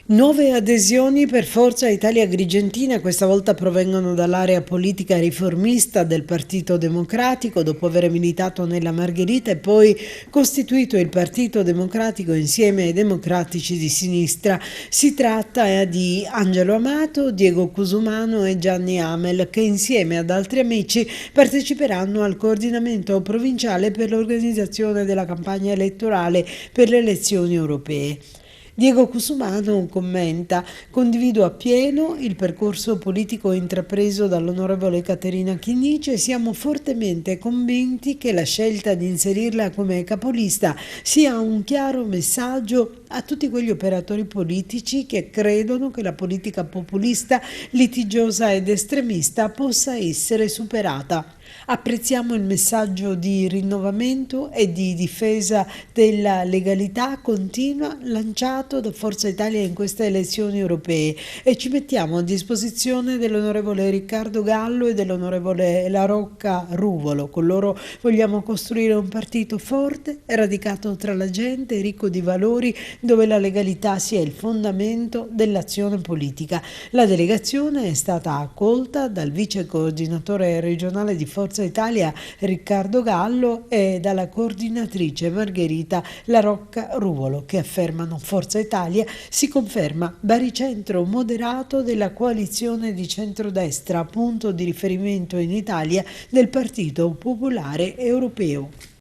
Nuove adesioni per Forza Italia Agrigentina, questa volta provengono dall'area politica riformista del Partito Democratico, dopo aver militato nella Margherita e poi costituito il Partito Democratico insieme ai Democratici di Sinistra. Si tratta di Angelo Amato, Diego Cusumano e Gianni Amel, che insieme ad altri amici parteciperanno al coordinamento provinciale per l'organizzazione della campagna elettorale per le elezioni europee. Diego Cusumano commenta: condivido appieno il percorso politico intrapreso dall'onorevole Caterina Chinnici e siamo fortemente convinti che la scelta di inserirla come capolista sia un chiaro messaggio a tutti quegli operatori politici che credono che la politica populista, litigiosa ed estremista possa essere superata. Apprezziamo il messaggio di rinnovamento e di difesa della legalità continua lanciato da Forza Italia in queste elezioni europee e ci mettiamo a disposizione dell'onorevole Riccardo Gallo e dell'onorevole La Rocca Ruvolo. Con loro vogliamo costruire un partito forte, radicato tra la gente, ricco di valori, dove la legalità sia il fondamento dell'azione politica. La delegazione è stata accolta dal vice coordinatore regionale di Forza Italia Riccardo Gallo e dalla coordinatrice Margherita La Rocca Ruvolo, che affermano: Forza Italia si conferma baricentro moderato della coalizione di centrodestra, punto di riferimento in Italia del Partito Popolare Europeo.